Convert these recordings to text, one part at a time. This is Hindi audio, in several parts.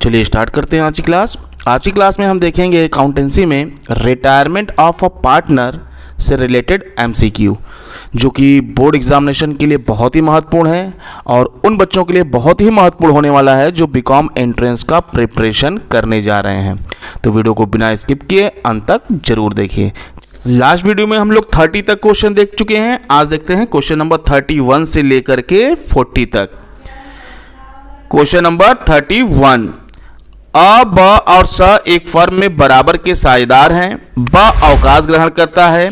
चलिए स्टार्ट करते हैं आज की क्लास। आज की क्लास में हम देखेंगे अकाउंटेंसी में रिटायरमेंट ऑफ अ पार्टनर से रिलेटेड एमसीक्यू, जो कि बोर्ड एग्जामिनेशन के लिए बहुत ही महत्वपूर्ण है और उन बच्चों के लिए बहुत ही महत्वपूर्ण होने वाला है जो बीकॉम एंट्रेंस का प्रिपरेशन करने जा रहे हैं। तो वीडियो को बिना स्किप किए अंत तक जरूर देखिए। लास्ट वीडियो में हम लोग 30 तक क्वेश्चन देख चुके हैं। आज देखते हैं क्वेश्चन नंबर 31 से लेकर के 40 तक। क्वेश्चन नंबर 31, अ, ब और स एक फर्म में बराबर के साझेदार हैं। ब अवकाश ग्रहण करता है।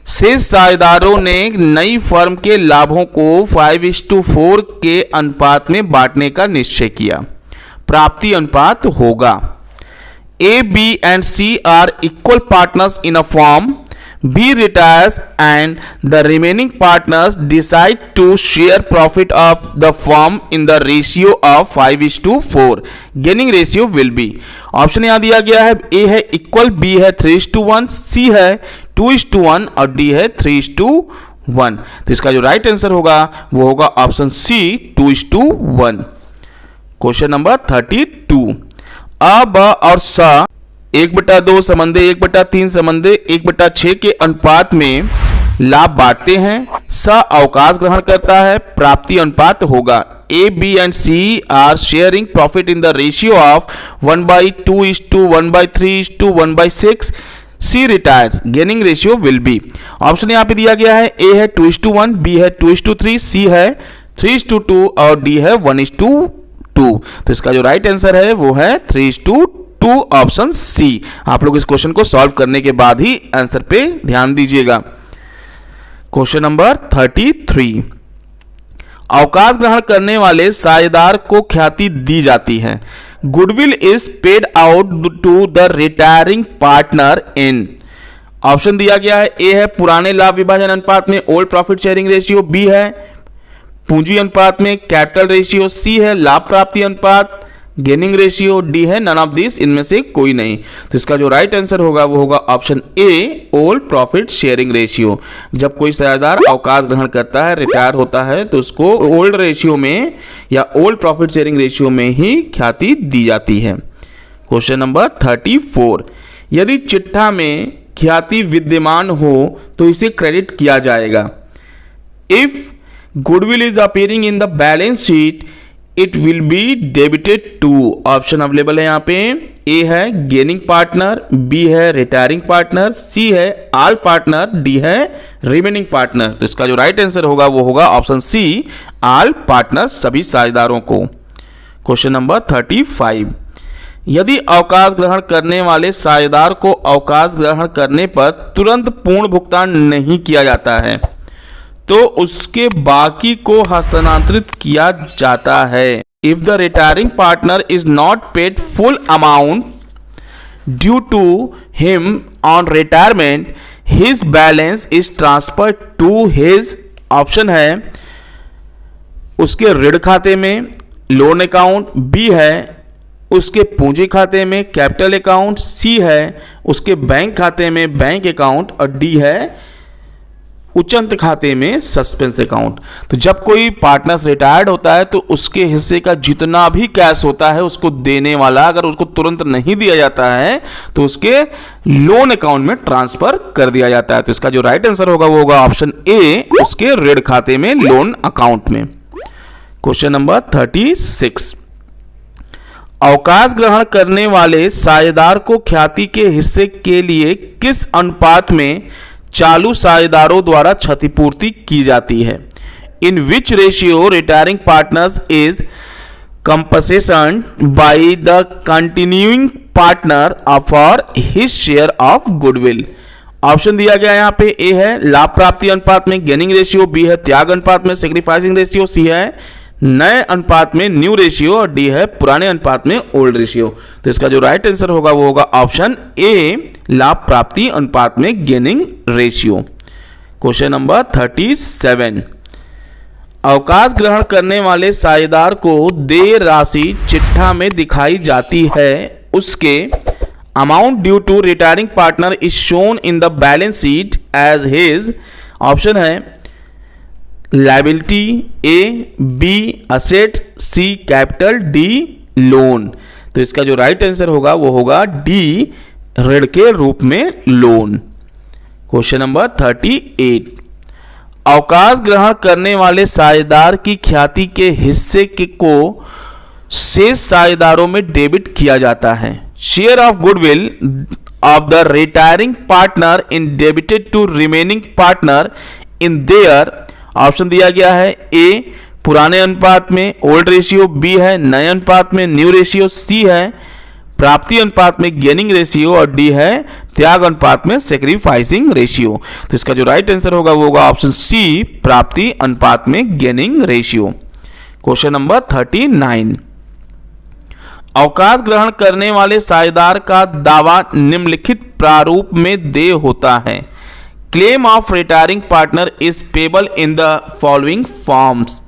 शेष साझेदारों ने नई फर्म के लाभों को 5:4 के अनुपात में बांटने का निश्चय किया। प्राप्ति अनुपात होगा A, B and C are equal partners in a firm. B retires and the remaining partners decide to share profit of the firm in the ratio of 5:4. Gaining ratio will be, option यहाँ दिया गया है। A है इक्वल, B है 3:1, C है 2:1 और D है 3:1। तो इसका जो राइट आंसर होगा वो होगा ऑप्शन C 2:1। क्वेश्चन नंबर 32, अ, ब और स 1/2 समंदे 1/3 समंदे 1/6 के अनुपात में लाभ बांटते हैं। स अवकाश ग्रहण करता है। प्राप्ति अनुपात होगा A, B and C are sharing profit in the ratio of 1/2:1/3:1/6. C retires. Gaining ratio will be, option यहाँ पे दिया गया है। A है 2:1, B है 2:3, C है 3:2 और D है 1:2। तो इसका जो राइट आंसर है वो है 3:2, ऑप्शन सी। आप लोग इस क्वेश्चन को सॉल्व करने के बाद ही आंसर पे ध्यान दीजिएगा। क्वेश्चन नंबर 33, अवकाश ग्रहण करने वाले साझेदार को ख्याति दी जाती है। Goodwill is paid out to the retiring partner in, option दिया गया है। ए है पुराने लाभ विभाजन अनुपात में old profit sharing ratio, B है पूंजी अनुपात में कैपिटल रेशियो, सी है लाभ प्राप्ति अनुपात गेनिंग रेशियो, डी है नन ऑफ दिस, इनमें से कोई नहीं। तो इसका जो राइट आंसर होगा वो होगा option A old profit sharing ratio. जब कोई साझेदार अवकाश ग्रहण करता है, रिटायर होता है, तो उसको ओल्ड रेशियो में या ओल्ड प्रॉफिट शेयरिंग रेशियो में ही ख्याति दी जाती है। क्वेश्चन नंबर 34, यदि चिट्ठा में ख्याति विद्यमान हो तो इसे क्रेडिट किया जाएगा। If goodwill is appearing in the balance sheet it will be debited to, option available है यहाँ पे। ए है गेनिंग पार्टनर, बी है रिटायरिंग पार्टनर, सी है ऑल पार्टनर, डी है रिमेनिंग पार्टनर। तो इसका जो राइट आंसर होगा वो होगा ऑप्शन सी ऑल पार्टनर, सभी साझेदारों को। क्वेश्चन नंबर 35, यदि अवकाश ग्रहण करने वाले साझेदार को अवकाश ग्रहण करने पर तुरंत पूर्ण भुगतान नहीं किया जाता है तो उसके बाकी को हस्तांतरित किया जाता है। If the retiring partner is not paid full amount due to him on retirement his balance is transfer to his, option है उसके ऋण खाते में लोन अकाउंट, बी है उसके पूंजी खाते में कैपिटल अकाउंट, सी है उसके बैंक खाते में बैंक अकाउंट और डी है उच्चंत खाते में सस्पेंस अकाउंट। तो जब कोई पार्टनर्स रिटायर्ड होता है तो उसके हिस्से का जितना भी कैश होता है उसको देने वाला अगर उसको तुरंत नहीं दिया जाता है तो उसके लोन अकाउंट में ट्रांसफर कर दिया जाता है। तो इसका जो राइट आंसर होगा वो होगा ऑप्शन ए उसके ऋण खाते में लोन अकाउंट में। क्वेश्चन नंबर 36, अवकाश ग्रहण करने वाले साझेदार को ख्याति के हिस्से के लिए किस अनुपात में चालू साझेदारों द्वारा क्षतिपूर्ति की जाती है। In which ratio retiring partners is compensation by the continuing partner for his share of goodwill, option दिया गया यहाँ पे। ए है लाभ प्राप्ति अनुपात में गेनिंग रेशियो, बी है त्याग अनुपात में सेक्रीफाइसिंग रेशियो, सी है नए अनुपात में न्यू रेशियो और डी है पुराने अनुपात में ओल्ड रेशियो। तो इसका जो राइट आंसर होगा वो होगा ऑप्शन ए लाभ प्राप्ति अनुपात में गेनिंग रेशियो। क्वेश्चन नंबर 37, अवकाश ग्रहण करने वाले साझेदार को देय राशि चिट्ठा में दिखाई जाती है, उसके amount due to retiring partner is shown in the balance sheet as his, option है liability, A B asset, C capital, D loan. तो इसका जो राइट आंसर होगा वो होगा डी, ऋण के रूप में लोन। क्वेश्चन नंबर 38, अवकाश ग्रहण करने वाले साझेदार की ख्याति के हिस्से को शेष साझेदारों में डेबिट किया जाता है। Share of goodwill of the retiring partner in debited to remaining partner in their, option दिया गया है ए पुराने अनुपात में ओल्ड रेशियो, बी है नए अनुपात में न्यू रेशियो, सी है प्राप्ति अनुपात में गेनिंग रेशियो और डी है त्याग अनुपात में सेक्रीफाइसिंग रेशियो। तो इसका जो राइट आंसर होगा वो होगा ऑप्शन सी, प्राप्ति अनुपात में गेनिंग रेशियो। क्वेश्चन नंबर 39, अवकाश ग्रहण करने वाले साझेदार का दावा निम्नलिखित प्रारूप में देय होता है। Claim of retiring partner is payable in the following forms.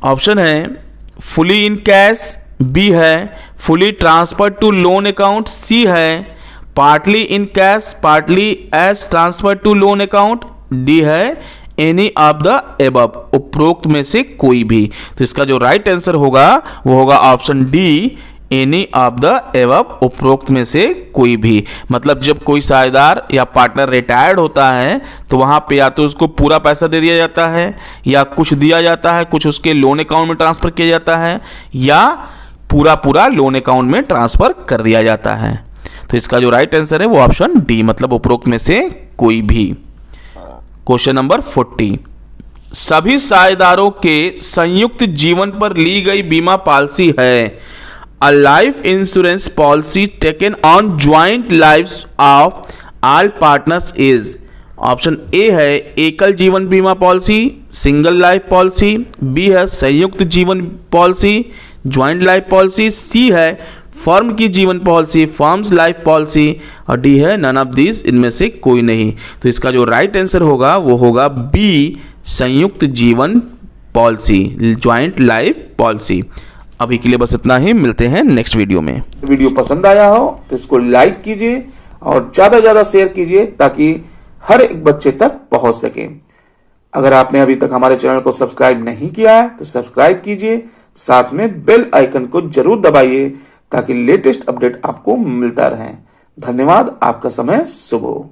Option है फुली इन कैश, बी है fully transfer to loan account, C है partly in cash partly as transfer to loan account, D है एनी ऑफ द एबव, उपरोक्त में से कोई भी। तो इसका जो राइट आंसर होगा वो होगा option D, any of the above, उपरोक्त में से कोई भी। मतलब जब कोई साझेदार या पार्टनर रिटायर्ड होता है तो वहां पे या तो उसको पूरा पैसा दे दिया जाता है या कुछ दिया जाता है, कुछ उसके लोन अकाउंट में ट्रांसफर किया जाता है या पूरा लोन अकाउंट में ट्रांसफर कर दिया जाता है। तो इसका जो राइट आंसर है वो ऑप्शन डी, मतलब उपरोक्त में से कोई भी। क्वेश्चन नंबर 40, सभी साझेदारों के संयुक्त जीवन पर ली गई बीमा पॉलिसी है। A life insurance policy taken on joint lives of all partners is, option A है एकल जीवन बीमा policy single life policy, B है संयुक्त जीवन policy joint life policy, C है फर्म की जीवन पॉलिसी फर्म्स लाइफ पॉलिसी और डी है नन ऑफ दिस, इनमें से कोई नहीं। तो इसका जो राइट आंसर होगा वो होगा बी, संयुक्त जीवन पॉलिसी ज्वाइंट लाइफ पॉलिसी। अभी के लिए बस इतना ही, मिलते हैं नेक्स्ट वीडियो में। वीडियो पसंद आया हो तो इसको लाइक कीजिए और ज्यादा से ज्यादा शेयर कीजिए ताकि हर एक बच्चे तक पहुंच सके। अगर आपने अभी तक हमारे चैनल को सब्सक्राइब नहीं किया है तो सब्सक्राइब कीजिए, साथ में बेल आइकन को जरूर दबाइए ताकि लेटेस्ट अपडेट आपको मिलता रहे। धन्यवाद, आपका समय शुभ हो।